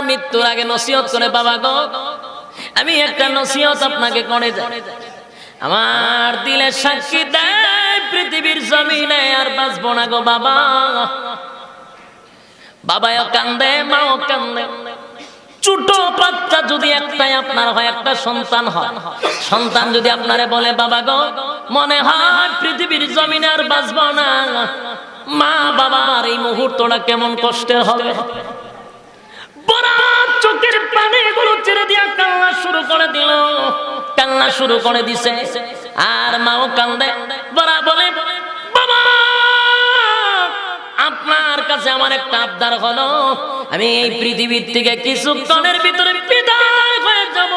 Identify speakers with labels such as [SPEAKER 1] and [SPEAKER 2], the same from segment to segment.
[SPEAKER 1] মৃত্যুর আগে নসিহত করে, বাবা গো আমি একটা নসিহত আপনাকে করে যাই, আমার দিলে সাক্ষী দেয় পৃথিবীর জমিনে আর বাঁচবো না গো বাবা। বাবাও কান্দে, মাও কান্দে। ছোট বাচ্চা যদি একটাই আপনার হয়, একটা সন্তান হয়, সন্তান যদি আপনারে বলে বাবা গো মনে হয় পৃথিবীর জমিনে আর বাঁচবো না, মা বাবার এই মুহূর্তটা কেমন কষ্টের হবে। চোখের পানিগুলো ছেড়ে দিয়া কান্না শুরু করে দিল, কান্না শুরু করে দিছে। আর মাও কান্দে, বড়া বলে বাবা আপনার কাছে আমার একটা আবদার হলো, আমি এই পৃথিবীর থেকে কিছুক্ষণের ভিতরে বিদায় হয়ে যাব।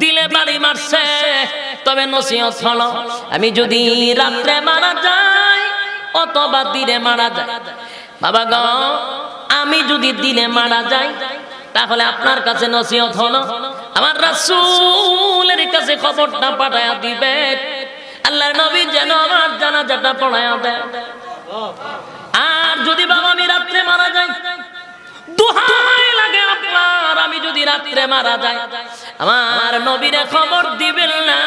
[SPEAKER 1] দিলে বাড়ি মারছে, তবে নসিহত হলো আমি যদি রাত্রে মারা যাই অথবা দিনে মারা যায়, বাবা গো আমি যদি দিনে মারা যাই তাহলে আপনার কাছে নসিহত হলো আমার রাসূলের কাছে খবরটা পাঠায়া দিবেন, আল্লাহর নবী যেন আমার জানাজাটা পড়ায়া দেয়। আর যদি বাবা আমি রাত্রে মারা যাই, দোহাই লাগে আপনার, আমি যদি রাত্রে মারা যাই আমার নবীরে খবর দিবেন না,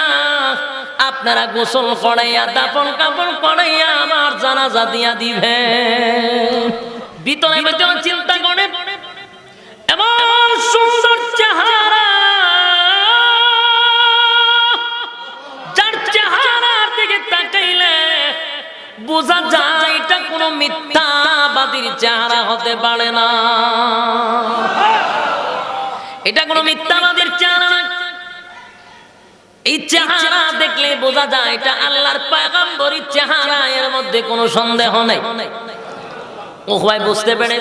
[SPEAKER 1] আপনারা গোসল করাইয়া দাফন কাপড় পরাইয়া আমার জানাজা দিয়া দিবেন। ভিতরে ভিতরে চিন্তা করে এমন সুন্দর চেহারা, যার চেহারার দিকে তাকাইলে বোঝা যায় এটা কোনো মিথ্যাবাদীর চেহারা হতে পারে না, এটা কোনো মিথ্যাবাদীর চেহারা না। এই চেহারা দেখলে বোঝা যায় এটা আল্লাহর পয়গম্বরের চেহারা, এর মধ্যে কোনো সন্দেহ নেই। ও ভাই বুঝতে পেরে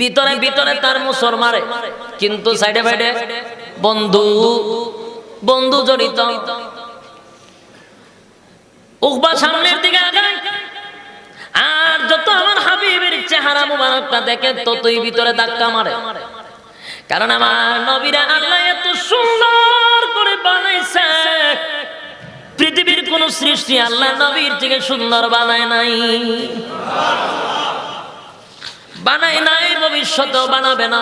[SPEAKER 1] ভিতরে ভিতরে তার মুসর মারে, কিন্তু সাইডে সাইডে বন্ধু বন্ধু জড়িত। উকবা সামনের দিকে আগায়, আর যত আমার হাবিবের চেহারা মুবারকটা দেখে ততই ভিতরে ধাক্কা মারে, কারণ আমার নবীরা আল্লাহ এত সুন্দর করে বানাইছে, পৃথিবীর কোন সৃষ্টি আল্লাহ নবীর থেকে সুন্দর বানায় নাই, বানায় নাই, ভবিষ্যতেও বানাবে না।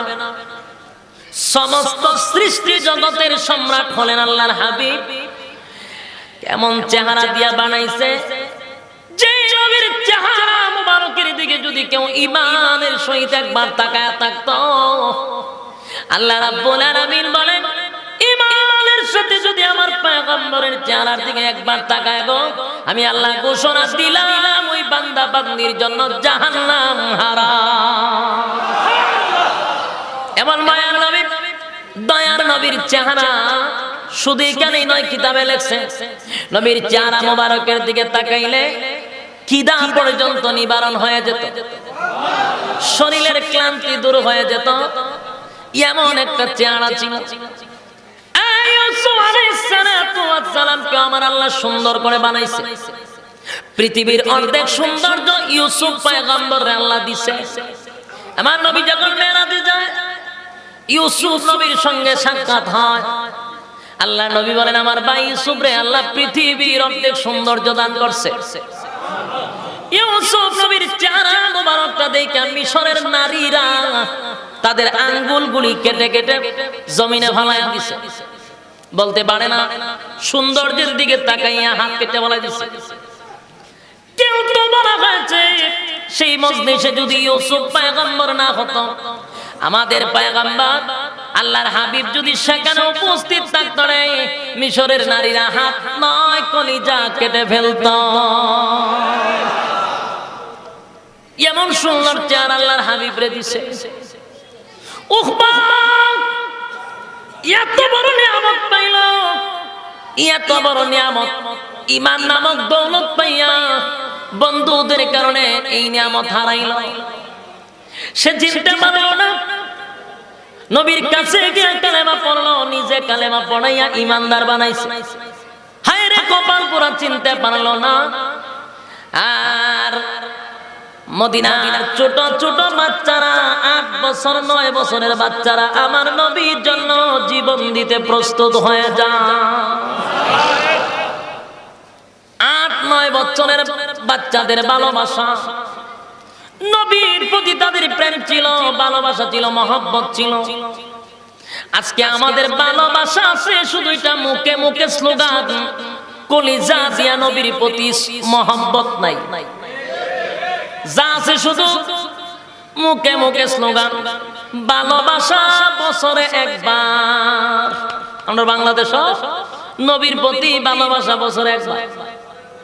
[SPEAKER 1] সমস্ত সৃষ্টি জগতের সম্রাট হলেন আল্লাহর হাবিব, কেমন চেহারা দিয়া বানাইছে, যে নবীর চেহারা মুবারকের দিকে যদি কেউ ঈমানের সহিত একবার তাকায় থাকতো, আল্লাহ রাব্বুল আলামিন বলেন ঈমানের সাথে যদি আমার পয়গম্বরের চেহারার দিকে একবার তাকায় গো, আমি আল্লাহ ঘোষণা দিলাম ওই বান্দা বান্দির জন্য জাহান্নাম হারাম। এমন মায়ার নবী, দয়ার নবীর চেহারা শুধু এখানেই নয়, কিতাবে লেখছে নবীর চেহারা মোবারকের দিকে তাকাইলে খিদা পর্যন্ত নিবারণ হয়ে যেত, শরীরের ক্লান্তি দূর হয়ে যেত, এমন একটা চেহারা ছিল। ইউসুফ আলাইহিস সালামকে আমার আল্লাহ সুন্দর করে বানাইছে, পৃথিবীর অর্ধেক সৌন্দর্য ইউসুফ পয়গম্বরে আল্লাহ দিছে। আমার নবী যখন মেরাজে যায়, ইউসুফ নবীর সঙ্গে সাক্ষাৎ হয়, আল্লাহ নবী বলেন আমার ভাই ইউসুফ রে আল্লাহ পৃথিবীর অর্ধেক সৌন্দর্য দান করছে। ইউসুফ নবীর চেহারা মোবারকটা দেখে মিশরের নারীরা তাদের আঙ্গুলগুলি কেটে কেটে জমিনে ফালাইয়া দিছে, বলতে পারে না, সৌন্দর্যের দিকে তাকাইয়া হাত কেটে ফালাই দিছে। কেউ তো বলা হয়েছে সেই মজলিসে যদি ইউসুফ পয়গম্বর না হতো, আমাদের পয়গম্বর আল্লাহর হাবিব যদি সেখানে উপস্থিত থাকতো, মিশরের নারীরা হাত নয় কলিজা কেটে ফেলত। এমন সুন্দর চেহারা আল্লাহর হাবিব রে দিছে। এত বড় নিয়ামত পাইল, এত বড় নিয়ামত, ঈমান নামক দৌলত পাইয়া বন্ধুদের কারণে এই নিয়ামত হারাইল। সে চিন্তা পারল না, নবীর কাছে গিয়ে কালেমা পড়লো, নিজে কালেমা পড়াইয়া ঈমানদার বানাইছে। হায় রে কপাল পুরা চিনতে পারলো না। আর মদিনার ছোট ছোট বাচ্চারা, 8 বছর 9 বছরের বাচ্চারা আমার নবীর জন্য জীবন দিতে প্রস্তুত হয়ে যায়। 8-9 বছরের বাচ্চাদের ভালোবাসা, নবীর প্রতি তাদের প্রেম ছিল, ভালোবাসা ছিল, মহব্বত ছিল। আজকে আমাদের ভালোবাসা আছে শুধু এটা মুখে মুখে স্লোগান, কলিজা দিয়া নবীর প্রতি মহব্বত নাই। যা আছে শুধু মুখে মুখে স্লোগান, ভালোবাসা বছরে একবার। আমরা বাংলাদেশ নবীর প্রতি ভালোবাসা বছরে একবার।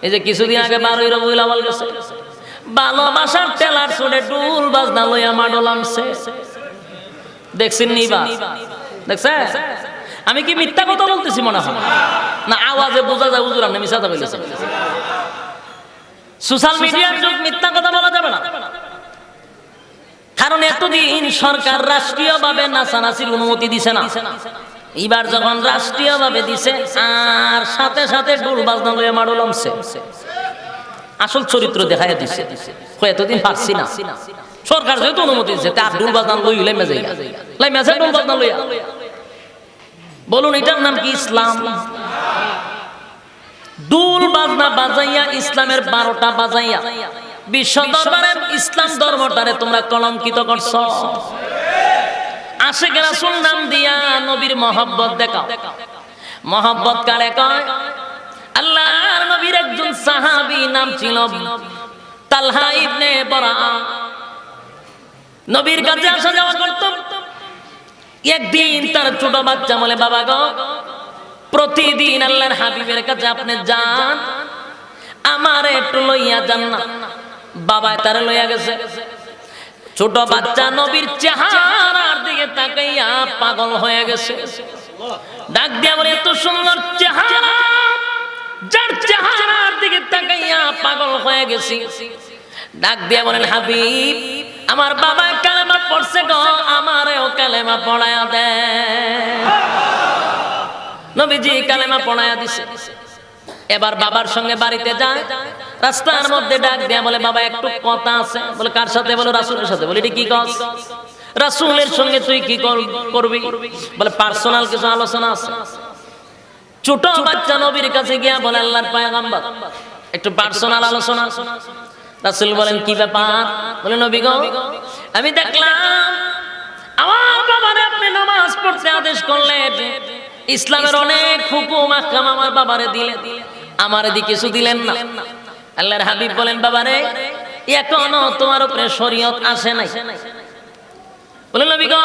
[SPEAKER 1] এই যে কিছুদিন আগে 12ই রবিউল আউয়াল গেছে, ভালোবাসার টেলার ছুড়ে ডুল বাজনা লইয়া মাডল আনছে। দেখছেন নিবা? দেখছে? আমি কি মিথ্যা কথা বলতেছি মনে হয়? না আওয়াজে বোঝা যায় হুজুর আপনি মিথ্যা কথা বলেছেন। সোশ্যাল মিডিয়ার যুগ, মিথ্যা কথা বলা যাবে না। কারণ এতদিন সরকার রাষ্ট্রীয়ভাবে নাচানাচির অনুমতি দিছে না। এবার যখন রাষ্ট্রীয়ভাবে দিছে, আর সাথে সাথে ডুল বাজনা লইয়া মাডল আনছে। আসল চরিত্র দেখাইয়া দিছে। এতদিন পারছি না, সরকার যেহেতু অনুমতি দিচ্ছে, তার ডুল বাজনা লই লাইমা যাইগা, লাইমা যায় ডুল বাজনা লইয়া। বলুন এটার নাম কি ইসলাম? ডুল বাজনা বাজাইয়া ইসলামের 12টা বাজাইয়া বিশ্ব দরবারে ইসলাম ধর্মটারে তোমরা কলঙ্কিত করছো। আশিক রাসূল নাম দিয়া নবীর মহব্বত দেখাও। মহব্বত কারে কয়? আল্লাহর নবীর একজন সাহাবী নাম ছিল তালহা ইবনে বরাআ। নবীর কাছে আসা যাওয়া করত। একদিন তার ছোট বাচ্চা বলে, বাবা গো, প্রতিদিন আল্লাহর হাবিবের কাছে আপনি যান, আমারে একটু লইয়া যান না। বাবা তারে লইয়া গেছে। ছোট বাচ্চা নবীর চেহারার দিকে তাকাইয়া পাগল হয়ে গেছে। ডাক দিয়া বলে, এত সুন্দর চেহারা, যার চেহারার দিকে তাকাইয়া পাগল হয়ে গেছি। ডাক দিয়া বলেন, হাবিব, আমার বাবা কালেমা পড়ছে গো, আমারেও কালেমা পড়ায়া দে। নবীজি কালেমা পড়ায়া দিছে। এবার বাবার সঙ্গে বাড়িতে যায়। রাস্তার মধ্যে ডাক দিয়া বলে, বাবা একটু কথা আছে। বলে, কার সাথে? বলে, রাসূলের সাথে। বলে, কি কাজ? রাসূলের সঙ্গে তুই কি করবি? বলে, পার্সোনাল কিছু আলোচনা আছে। ছোট বাচ্চা নবীর কাছে গিয়া বলে, আল্লাহর পয়গম্বর, একটু পার্সোনাল আলোচনা। রাসূল বলেন, কি ব্যাপার? বলে, নবী গো, আমি দেখলাম আমার বাবারে আপনি নামাজ পড়তে আদেশ করলেন, ইসলামের অনেক হুকুম আহকাম আমার বাবারে দিলেন, আমারে দি কিছু দিলেন না। আল্লাহর হাবিব বলেন, বাবারে, এখনো তোমার উপরে শরীয়ত আসে নাই। বলে, নবী গো,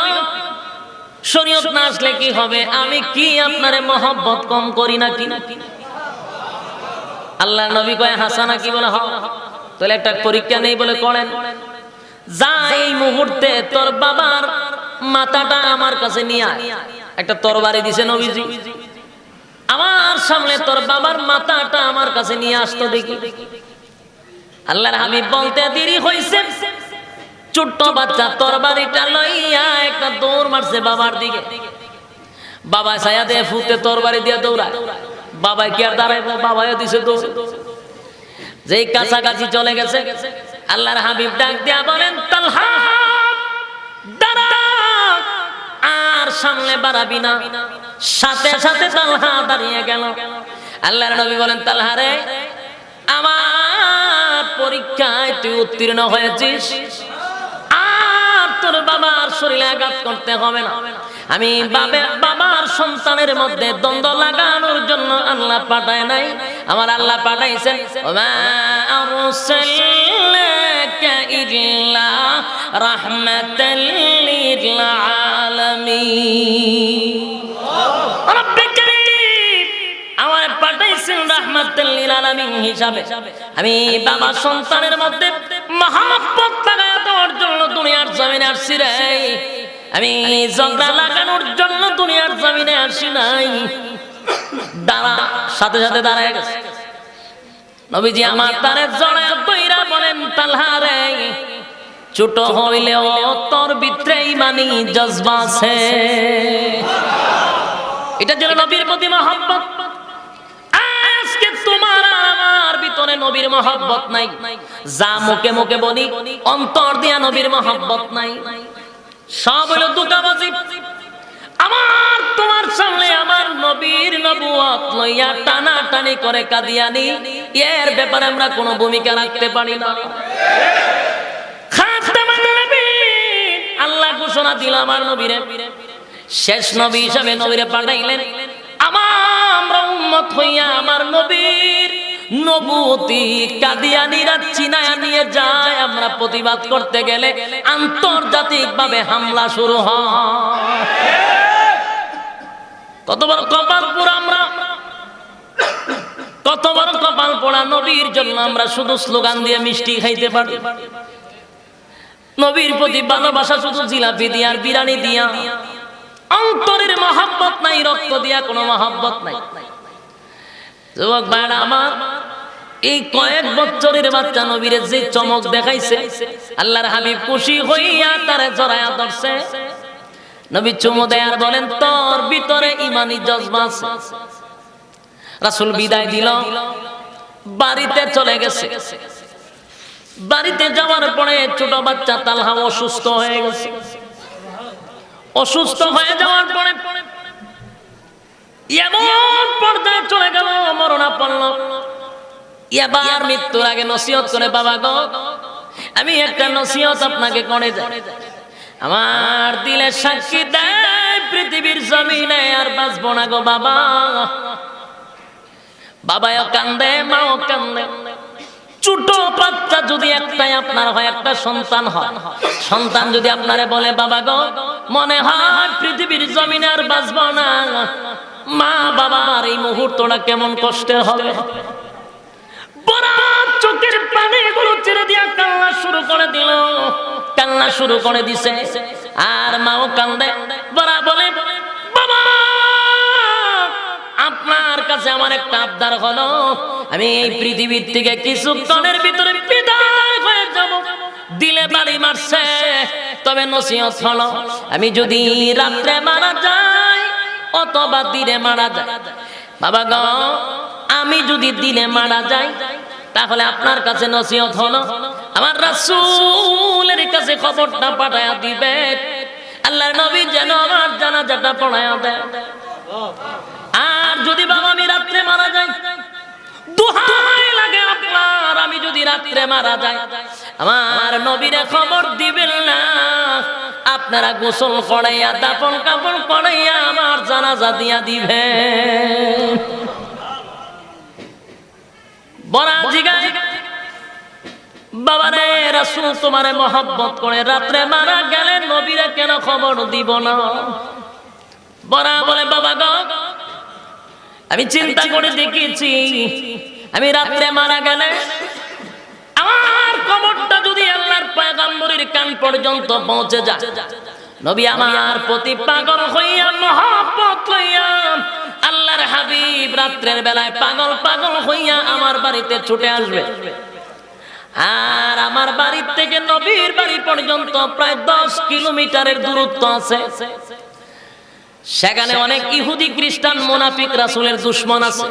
[SPEAKER 1] শরীয়ত না আসলে কি হবে? আমি কি আপনারে মহব্বত কম করি নাকি? আল্লাহর নবী কয়, হাসানা কি? বলে, হ্যাঁ। তাহলে একটা পরীক্ষা নেই, বলে, করেন। যা এই মুহূর্তে তোর বাবার মাথাটা আমার কাছে নিয়ে আয়। একটা তরবারি দিছে নবীজি, আমার সামনে তোর বাবার মাথাটা আমার কাছে নিয়ে আসতো দেখি। আল্লাহর হাবিব বলতে দেরি হইছে, ছোট্ট বাচ্চা তরবারিটা লইয়া একটা দৌড় মারছে বাবার দিকে। বাবা ছায়া দিয়ে ফুটে তরবারি দিয়ে দৌড়ায়। বাবা কি আর দাঁড়ায়? বাবাও দিছে দৌড়। যেই কাছাকাছি চলে গেছে, আল্লাহর হাবিব ডাক দিয়া বলেন, তালহা দাঁড়া, আর সামনে বাড়াবি না। সাথে সাথে তালহা দাঁড়িয়ে গেল। আল্লাহর নবী বলেন, তালহা রে, আমার পরীক্ষায় তুই উত্তীর্ণ হয়েছিস, আর তোর বাবার শরীরে আঘাত করতে হবে না। আমি বাবার সন্তানের মধ্যে দ্বন্দ্ব লাগানোর জন্য আল্লাহ পাঠায় নাই, আমার আল্লাহ পাঠাইছেন, ওমা আরসালনাকা ইল্লা রাহমাতাল লিল আলামিন। রব্বে কারীম আমার পাঠাইছেন রাহমাতাল লিল আলামিন হিসাবে। আমি বাবা সন্তানের মধ্যে মহব্বত লাগায় দেওয়ার জন্য দুনিয়ার জমিনে আসছি রে। আমি ঝগড়া লাগানোর জন্য দুনিয়ার জমিনে আসি নাই। দাঁড়া, সাথে সাথে দাঁড়ায় গেছে। নবীজি আমার তারে জড়ায় কইরা বলেন, তালহা রে, ছোট হইলেও তোর ভিতরে ঈমানি জজবা আছে। এটা যেন নবীর প্রতি মহব্বত। আজকে তোমার আমার ভিতরে নবীর মহব্বত নাই। যা মুখে মুখে বলি, অন্তর দিয়া নবীর মহব্বত নাই। সব হলো দুটাবাজি। আমার তোমার সামনে আমার নবীর নবুয়ত লইয়া টানাটানি করে কাদিয়ানি, এর ব্যাপারে আমরা কোনো ভূমিকা রাখতে পারি না। ঘোষণা দিল আমার নবীরে, শেষ নবী হিসাবে নবীরে পাঠাইলেন। আমরা উম্মত হইয়া আমার নবীর নবুয়তি কাদিয়ানীরা চিনায়া নিয়ে যায়। আমরা প্রতিবাদ করতে গেলে আন্তর্জাতিকভাবে হামলা শুরু হয়। কত বড় কপাল পোড়া আমরা, কত বড় কপাল পোড়া। নবীর জন্য আমরা শুধু স্লোগান দিয়ে মিষ্টি খাইতে পারি, নবীর প্রতি ভালোবাসা শুধু জিলাপি দিয়া আর বিরিয়ানি দিয়া। অন্তরের মহব্বত নাই, রক্ত দিয়া কোনো মহব্বত নাই। যুবক ভাইরা আমার, এই কয়েক বছরের বাচ্চা নবীরে যে চমক দেখাইছে, আল্লাহর হাবিব খুশি হইয়া তারে জড়ায়া ধরছে। নবী চুমু দেয় আর বলেন, তোর ভিতরে ঈমানি জজবা আছে। রাসূল বিদায় দিল, বাড়িতে চলে গেছে। বাড়িতে যাওয়ার পরে ছোট বাচ্চা তালহা অসুস্থ হয়ে গেছে। অসুস্থ হয়ে যাওয়ার পরে এমন পর্যায়ে চলে গেল, মরণাপন্ন। এবার মৃত্যুর আগে নসিহত করে, বাবা গো, আমি একটা নসিহত আপনাকে করে যাই। আমার দিলে সাক্ষী দেয় পৃথিবীর জমিনে আর বাঁচবো না গো বাবা। বাবাও কান্দে, মাও কান্দে। ছোট বাচ্চা যদি একটাই আপনার হয়, একটা সন্তান হয়, সন্তান যদি আপনারে বলে, বাবা গো, মনে হয় পৃথিবীর জমিনে আর বাঁচবো না, মা বাবার এই মুহূর্তটা কেমন কষ্টে হবে। চোখের পানিগুলো ছেড়ে দিয়া কান্না শুরু করে দিল, কান্না শুরু করে দিছে। আর মাও কান্দে, বড়া বলে, বাবা আপনার কাছে আমার একটা আবদার হলো, আমি এই পৃথিবীর থেকে কিছুক্ষণের ভিতরে বিদায় হয়ে যাব। দিলে বাড়ি মারছে, তবে নসিহত হলো, আমি যদি রাত্রে মারা যাই অথবা দিনে মারা যায়, বাবা গো, আমি যদি দিনে মারা যাই তাহলে আপনার কাছে নসিহত হলো, আমার রাসূলের কাছে খবরটা পাঠায়া দিবে, আল্লাহর নবী যেন আমার জানাজাটা পড়ায়া দেয়। আর যদি বাবা আমি রাত্রে মারা যাই, দোহাই লাগে আপনার, আমি যদি রাত্রে মারা যাই আমার নবীরে খবর দিবেন না, আপনারা গোসল করাইয়া দাফন কাফন করাইয়া আমার জানাজা দিয়া দিবে। বড়া জিগায়, বাবারে রাসূল তোমারে মহব্বত করে, রাত্রে মারা গেলে নবীরে কেন খবর দিব না? বড়া বলে, বাবা গো, আমি চিন্তা করে দেখেছি, আমি রাত্রে মারা গেলে আমার খবরটা যদি আল্লাহর পয়গম্বরের কান পর্যন্ত পৌঁছে যায়, নবী আমার প্রতি পাগল হইয়া মহব্বত লইয়া, আল্লাহর হাবিব রাত্রের বেলায় পাগল পাগল হইয়া আমার বাড়িতে ছুটে আসবে। আর আমার বাড়ি থেকে নবীর বাড়ি পর্যন্ত প্রায় 10 কিলোমিটারের দূরত্ব আছে। সেখানে অনেক ইহুদি খ্রিস্টান মুনাফিক রাসূলের দুশমন আছে।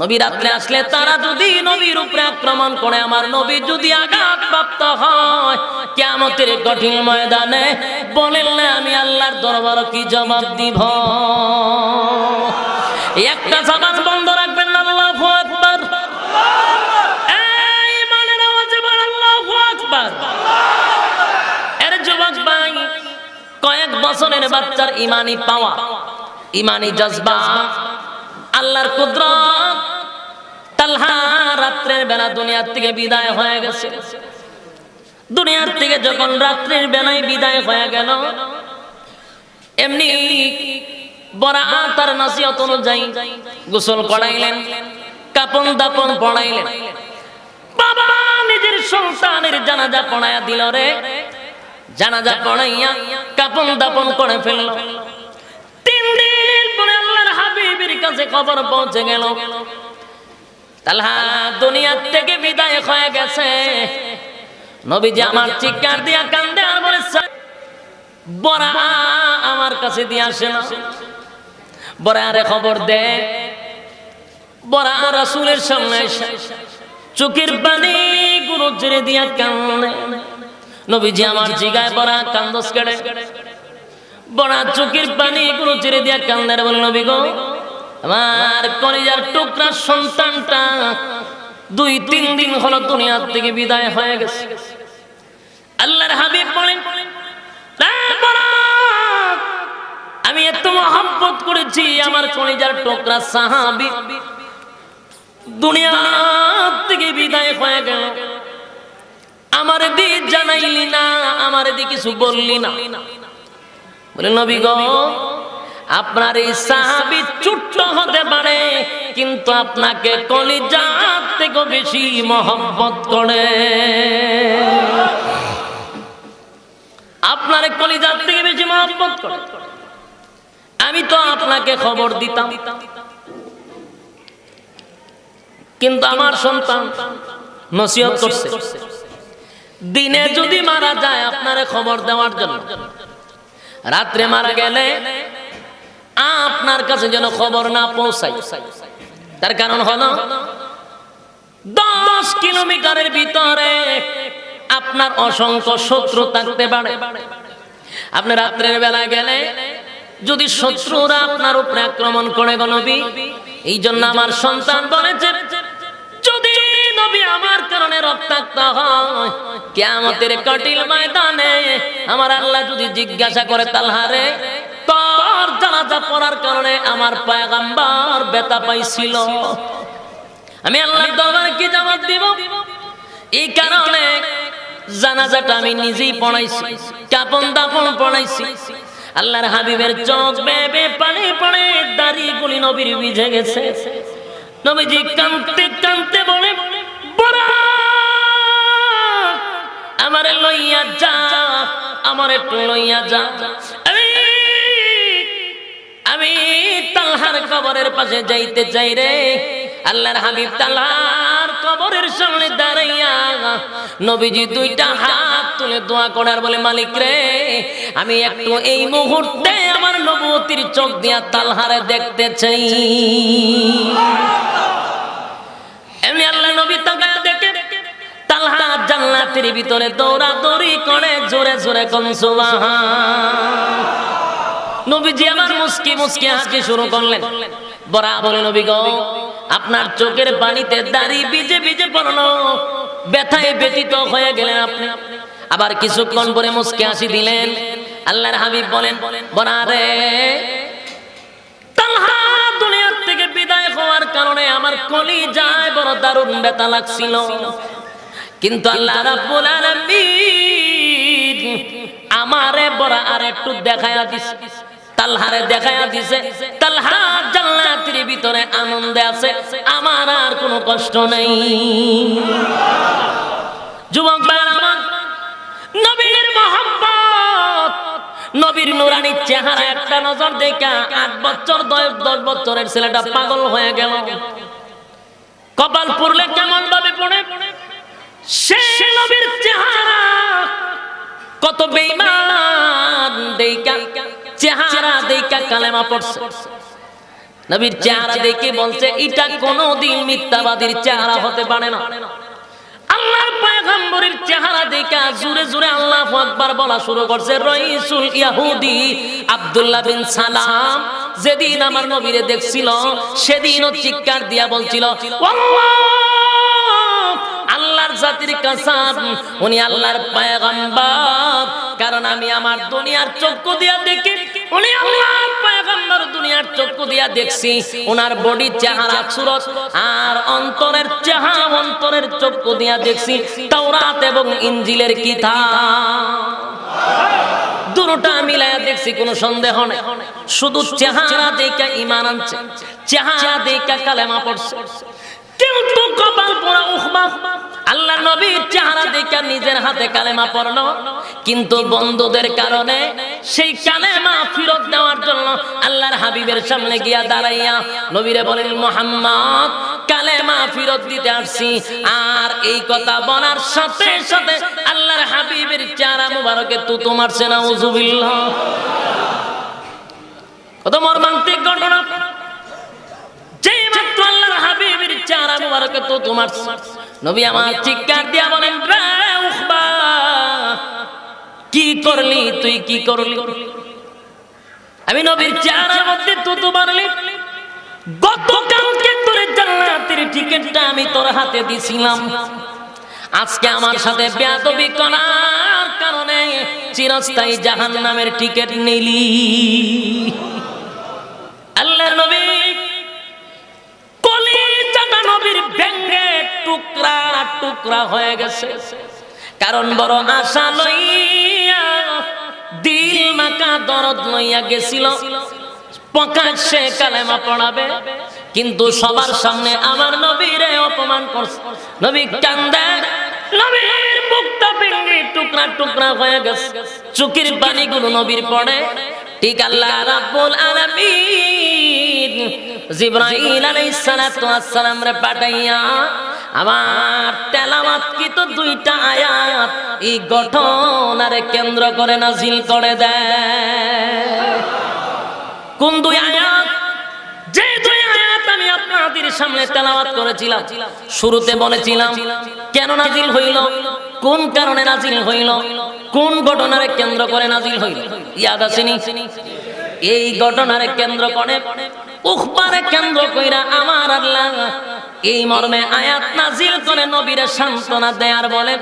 [SPEAKER 1] নবী রাত্রে আসলে তারা যদি নবীর উপরে আক্রমণ করে, আমার নবী যদি আঘাতপ্রাপ্ত হয়, কিয়ামতের কঠিন ময়দানে বলেন না আমি আল্লাহর দরবারে কি জবাব দিব? একটা জবান বন্ধ রাখবেন না, আল্লাহু আকবার। এই মানের আওয়াজে বল আল্লাহু আকবার। এর যুবক ভাই, কয়েক বছরের বাচ্চার ইমানি পাওয়া, ইমানি জজবা, আল্লাহর কুদরত। তালহা রাত্রের বেলা দুনিয়ার থেকে বিদায় হয়ে গেছে। দুনিয়ার থেকে যখন রাত্রের বেলায় বিদায় হয়ে গেল, এমনি বড়া তার নসিহত অনুযায়ী গোসল করাইলেন, কাপন দাপন পড়াইলেন। বাবা নিজের সন্তানের জানাজা পড়াইয়া দিল রে, জানাজা পড়াইয়া কাপন দাপন করে ফেলল। 3 দিন পরে আল্লাহর হাবিবের কাছে খবর পৌঁছে গেল, তালহা দুনিয়ার থেকে বিদায় হয়ে গেছে। নবীজি আমার চিৎকার দিয়া কান্দে আর বলে, বড়া আমার কাছে দিয়ে আসে না, বড়া আরে খবর দে। বড়া রাসূলের সামনে চোখের পানি গুলো ছেড়ে দিয়া কান্দে। নবীজি আমার জিগায়, বড়া কান্দস কেড়ে? বড়া চোখের পানি গুলো ছেড়ে দিয়া কান্দে। বলে, নবী গো, আমার কলিজার টুকরা সন্তানটা 2-3 দিন হলো দুনিয়ার থেকে বিদায় হয়ে গেছে। আল্লাহর হাবিব বলেন, আমি এত মহব্বত করেছি, আমার কলিজার টুকরা সাহাবী দুনিয়া থেকে বিদায় হয়ে গেল, আমার দিক জানাইলি না, আমার দিক কিছু বললি না। বলে নবী গো, আপনার এই সাহাবী ছোট্ট হতে পারে, কিন্তু আপনাকে কলিজার থেকে বেশি মহব্বত করে। আপনার কলিজার থেকে বেশি মহব্বত করে। আমি তো আপনাকে খবর দিতাম, কিন্তু আমার সন্তান নসিহত করছে দিনে যদি মারা যায় আপনারে খবর দেওয়ার জন্য, রাত্রে মারা গেলে আপনার কাছে যেন খবর না পৌঁছায়। তার কারণ হলো 10 কিলোমিটারের ভিতরে আপনার অসংখ্য শত্রু থাকতে পারে। আপনি রাত্রের বেলা গেলে যদি শত্রুরা আপনার উপরে আক্রমণ করে গো নবী, এই জন্য আমার সন্তান বলেছে যদি নবী আমার কারণে রক্তাক্ত হয়, কিয়ামতের কঠিন ময়দানে আমার আল্লাহ যদি জিজ্ঞাসা করে তালহারে তোর জানাজা পড়ার কারণে আমার পয়গম্বর ব্যথা পাইছিল, আমি আল্লাহর দরবারে কি জবাব দিব? এই কারণে জানাজাটা আমি নিজেই পড়াইছি, কাপন দাপন পড়াইছি। আল্লাহর হাবিবের চোখ বেবে পানি পড়ে, দাড়িগুলি নবীর ভিজে গেছে। নবীজি কাঁদতে কাঁদতে বলে আমারে লইয়া যা, আমার একটু লইয়া যা। আমি তালহার কবরের পাশে যাইতে চাই রে। আল্লাহর হাবিব তালহার কবরের সামনে দাঁড়াইয়া নবীজি দুইটা হাত তুলে দোয়া করার বলে মালিক রে, আমি একটু এই মুহূর্তে আমার নবুয়তির চোখ দিয়া তালহারে দেখতে চাই। এমনি আল্লাহ নবী তাকায়া দেখে তালহা জান্নাতের ভিতরে দৌড়াদৌড়ি করে, জোরে জোরে কোন সুবহান। নবীজি আমার মুস্কি মুস্কি হাসি শুরু করলেন। বড়া বলে নবী গো, আপনার চোখের পানিতে দাড়ি ভিজে ভিজে পড়লো, ব্যথায় ব্যথিত হয়ে গেলেন আপনি। আবার কিছুক্ষণ পরে মুস্কি হাসি দিলেন। আল্লাহর হাবিব বলেন বড়া রে, তালহা দুনিয়ার থেকে বিদায় হওয়ার কারণে আমার কলিজায় বড় দারুণ ব্যথা লাগছিল, কিন্তু আল্লাহ রাব্বুল আলামিন আমারে বড় আর একটু দেখায়া দিছে, তালহারে দেখায়া দিছে তালহা জান্নাতের ভিতরে আনন্দে আছে, আমার আর কোনো কষ্ট নেই। যুবক ভাইরা আমার, নবীর মহব্বত, নবীর নুরানি চেহারা একটা নজর দেখা 8 বছর 10 বছরের ছেলেটা পাগল হয়ে গেল। কপাল পড়লে কেমন ভাবে পড়ে, সে নবীর চেহারা কত বেঈমান দেখা, চেহারা দেখা কালেমা পড়ছে। নবীর চেহারা দেখে বলছে এটা কোনদিন মিথ্যাবাদীর চেহারা হতে পারে না। আল্লাহর পয়গম্বরের চেহারা দেখা জোরে জোরে আল্লাহু আকবার বলা শুরু করছে। রাইসুল ইহুদি আব্দুল্লাহ বিন সালাম যেদিন আমার নবীরে দেখছিল, সেদিনও চিৎকার দিয়া বলছিল আল্লাহর জাতির কসম, উনি আল্লাহর পয়গম্বর। কারণ আমি আমার দুনিয়ার চক্ষু দিয়া দেখি, উনি আল্লাহর পয়গম্বর, দুনিয়ার চক্ষু দিয়া দেখছি ওনার বডি চেহারা সুরত, আর অন্তরের চেহারা অন্তরের চক্ষু দিয়া দেখছি তাওরাত এবং ইনজিলের কিতাব। দুটোটা মিলায়া দেখছি, কোনো সন্দেহ নেই। শুধু চেহারা দেখে ঈমান আনছে, চেহারা দেখে কালেমা পড়ছে, কিন্তু কপাল পোড়া উখবা। আল্লাহ নবীর চেহারা দেখে নিজের হাতে কালেমা পড়লো, কিন্তু বন্ধুদের কারণে সেই কালেমা ফেরত দেওয়ার জন্য আল্লাহর হাবিবের সামনে গিয়া দাঁড়াইয়া নবীরে বলেন মুহাম্মদ কালেমা ফেরত দিতে আসছি। আর এই কথা বলার সাথে সাথে আল্লাহর হাবিবের চেহারা মুবারকে তুতু মারছে, নাউযুবিল্লাহ। কত মর্মান্তিক ঘটনা! যেই মাত্র আল্লাহর হাবিবের চেহারা মুবারকে তুতু মারছে, নবী আমার চিৎকার দিয়া বলেন রে উখবা, কি করলি তুই, কি করলি? আমি নবীর চেহারার মধ্যে তুতু মারলি, গতকালকে তোর জান্নাতের টিকেটটা আমি তোর হাতে দিছিলাম, আজকে আমার সাথে বেয়াদবি করার কারণে চিরস্থায়ী জাহান্নামের টিকেট নিলি। টুকরা হয়ে গেছে। কারণ বড় আশা লইয়া দিল মাকা দরদ লইয়া গেছিল প্রকাশ্যে কালেমা পড়াবে, কিন্তু সবার সামনে আমার নবীরে অপমান করছে। নবী কান্দে, নবীর মুখটা ভেঙে টুকরা টুকরা হয়ে গেছে, চোখের পানিগুলো নবীর পড়ে। ঠিক আল্লাহ রাব্বুল আলামিন জিবরাইল আলাইহিস সালাতু ওয়াস সালাম রে পাঠাইয়া আমার তেলাওয়াতকৃত দুইটা আয়াত এই ঘটনারে কেন্দ্র করে নাজিল করে দেয়। কোন দুই আয়াত? যে দুই আয়াত আমি আপনাদের সামনে তেলাওয়াত করেছিলাম। শুরুতে বলেছিলাম কেন নাজিল হইল, কোন কারণে নাজিল হইল, কোন ঘটনারে কেন্দ্র করে নাজিল হইল, ইয়াদ আসেনি? এই ঘটনারে কেন্দ্র করে, উখবারে কেন্দ্র কইরা আমার আল্লাহ এই মর্মে আয়াত নাজিল করে নবীরে সান্ত্বনা দেয় আর বলে,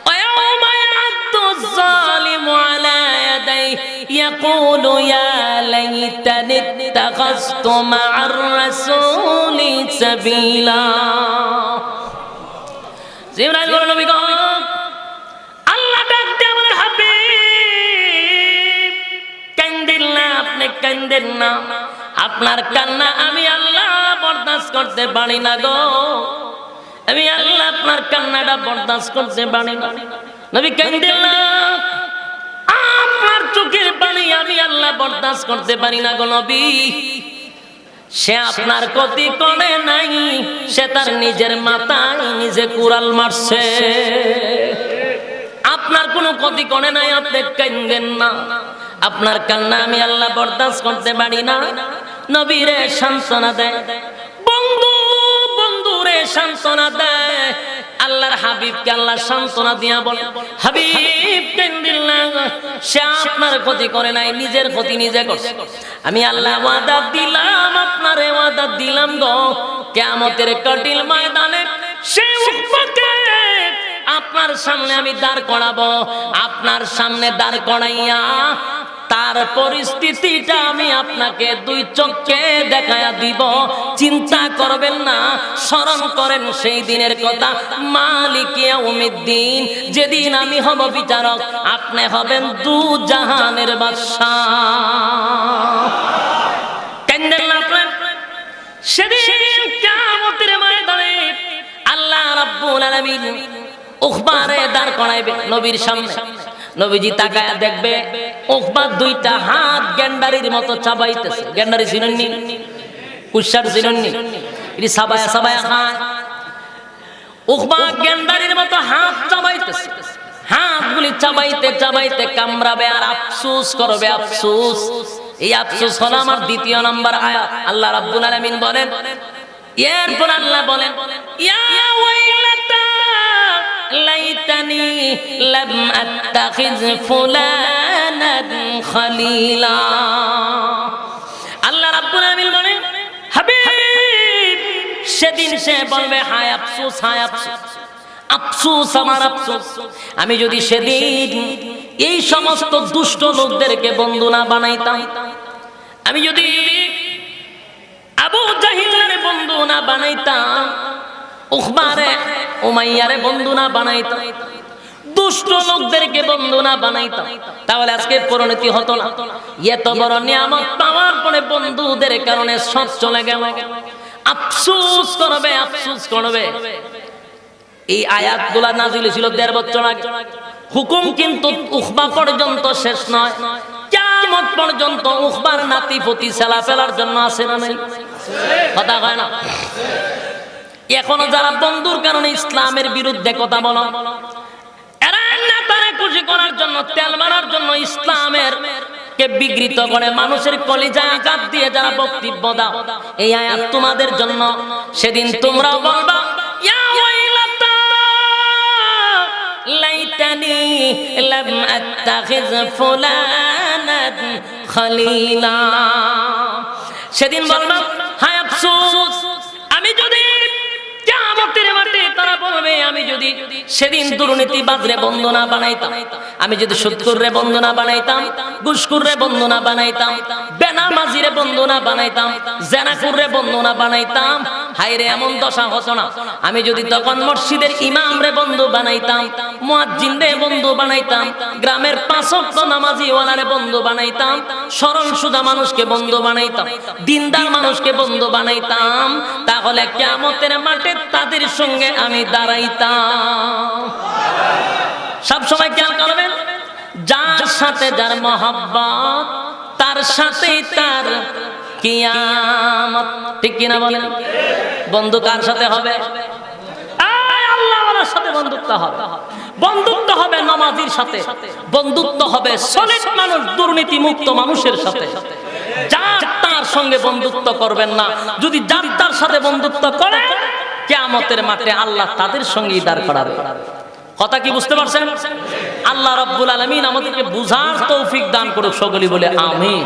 [SPEAKER 1] ওয়ায়াউমা ইয়া'আদ্দু যালিমু আলা ইয়াদাই ইয়াকুলু ইয়া লাইতানি ইত্তাখাযতু মা'আর রাসূলি সাবিলা। জিবরাইল বলে, নবী গো, আল্লাহ ডাক দিয়ে বলে, হাবিব কান্দেন না, আপনি কান্দেন না, আপনার কান্না আমি আল্লাহ বরদাস্ত করতে পারি না গো, আমি আল্লাহ আপনার কান্নাটা বরদাস্ত করতে পারি না। নবী কান্দেন না, আপনার চোখের পানি আমি আল্লাহ বরদাস্ত করতে পারি না গো নবী। সে আপনার ক্ষতি করে নাই, সে তার নিজের মাথায় নিজে কুড়াল মারছে, আপনার কোনো ক্ষতি করে নাই, আপনি কান্দেন না, আপনার কান্না আমি আল্লাহ বরদাস্ত করতে পারি না। নবীরে সান্ত্বনা দেয়, বন্ধু বন্ধুরে সান্ত্বনা দেয়। আল্লাহর হাবিবকে আল্লাহ সান্ত্বনা দিয়া বলে, হাবিব কান্দিল না, সে আপনার ক্ষতি করে নাই, নিজের ক্ষতি নিজে করছে। আমি আল্লাহ ওয়াদা দিলাম, আপনারে ওয়াদা দিলাম গো, কিয়ামতের কঠিন ময়দানে সে উম্মতকে আপনার সামনে আমি দাঁড় করাবো, আপনার সামনে দাঁড় করাইয়া তার পরিস্থিতিটা আমি আপনাকে দুই চোখে দেখায়া দিব। চিন্তা করবেন না, স্মরণ করেন সেই দিনের কথা, মালিক ইয়াউমিদ্দিন, যেদিন আমি হব বিচারক, আপনি হবেন দু জাহানের বাদশাহ। কান্দেন না আপনি, সেদিন কিয়ামতের ময়দানে আল্লাহ রাব্বুল আলামিন উখবারে দাঁড় করাইবে নবীর সামনে। নবীজি তাকায়া দেখবে উখবা দুইটা হাত গেন্ডারির মতো চাবাইতেছে। গেন্ডারি চিনেননি? কুশার চিনেননি? এটি সাবায়া সাবায়া খায়। উখবা গেন্ডারির মতো হাত চাবাইতেছে, হাতগুলি চাবাইতে চাবাইতে কামড়াবে আর আফসোস করবে, আফসোস। এই আফসোস হলো আমার দ্বিতীয় নাম্বার আয়াত। আল্লাহ রাব্বুল আলামিন বলেন, এরপর আল্লাহ বলেন, ইয়া ওয়াইলাতা লাইতানি লাম আত্তাখিজ ফুলানান খলিলা। আল্লাহ রাব্বুল আলামিন বলেন, হাবিব সেদিন সে বলবে, হায় আফসোস, হায় আফসোস, আফসোস আমার আফসোস, আমি যদি সেদিন এই সমস্ত দুষ্ট লোকদেরকে বন্ধু না বানাইতাম, আমি যদি আবু জাহিলের বন্ধু না বানাইতাম, উখবারে উমাইয়ারে বন্ধু না বানাইতাম, দুষ্ট লোকদেরকে বন্ধু না বানাইতাম, তাহলে আজকে পরিণতি হতো না। এত বড় নিয়ামত পাওয়ার পরে বন্ধুদের কারণে সব চলে গেল, আফসোস করবে, আফসোস করবে। এই আয়াতগুলা নাজিল ছিল ১.৫ বছর আগে। হুকুম কিন্তু উখবা পর্যন্ত শেষ নয়, কিয়ামত পর্যন্ত উখবার নাতি পুতি ছেলা ফেলার জন্য আছে না নাই? কথা হয় না? এখনো যারা বন্ধুর কারণে ইসলামের বিরুদ্ধে কথা বলো, এরা নেতারে খুশি করার জন্য, তেল মারার জন্য ইসলামের কে বিকৃত করে মানুষের কলিজায় আঘাত দিয়ে যারা বক্তব্য দাও, এই আয়াত তোমাদের জন্য। সেদিন তোমরাও বলবা, ইয়া ওয়াইলাতা লাইতানি লাম আত্তাখিজ ফুলানান খলিলা। সেদিন বলবা, হায় আফসোস, আমি যদি কিয়ামতের মাঠে, তারা বলবে, আমি যদি সেদিন দুর্নীতিবাজরে বন্ধু না বানাইতাম, আমি যদি সুদখোররে বন্ধু না বানাইতাম, ঘুষখোররে বন্ধু না বানাইতাম, বেনামাজিরে বন্ধু না বানাইতাম, জেনাখোররে বন্ধু না বানাইতাম, হায়রে এমন দশা হতো না আমি যদি তখন মসজিদের ইমাম রে বন্ধু বানাইতাম, মুয়াজ্জিন রে বন্ধু বানাইতাম, গ্রামের 5 ওয়াক্ত নামাজি ওয়ালারে বন্ধু বানাইতাম, সরল সুদা মানুষকে বন্ধু বানাইতাম, দিনদার মানুষকে বন্ধু বানাইতাম, তাহলে কিয়ামতের মাঠে তাদের সঙ্গে আমি দাঁড়াইতাম। সব সময় খেয়াল করবেন, যার সাথে যার মহব্বত তার সাথেই তার কিয়ামত। ঠিক কিনা বলেন? বন্ধু কার সাথে হবে? আল্লাহর সাথে বন্ধুত্ব হবে। বন্ধুত্ব হবে নামাজীর সাথে, বন্ধুত্ব হবে সলিড মানুষ, দুর্নীতি মুক্ত মানুষের সাথে। যার তার সঙ্গে বন্ধুত্ব করবেন না, যদি যার তার সাথে বন্ধুত্ব করে কিয়ামতের মাঠে আল্লাহ তাদের সঙ্গেই দাঁড় করাবে। কথা কি বুঝতে পারছেন? আল্লাহ রাব্বুল আলামিন আমাদেরকে বুঝার তৌফিক দান করুক, সকলেই বলে আমিন।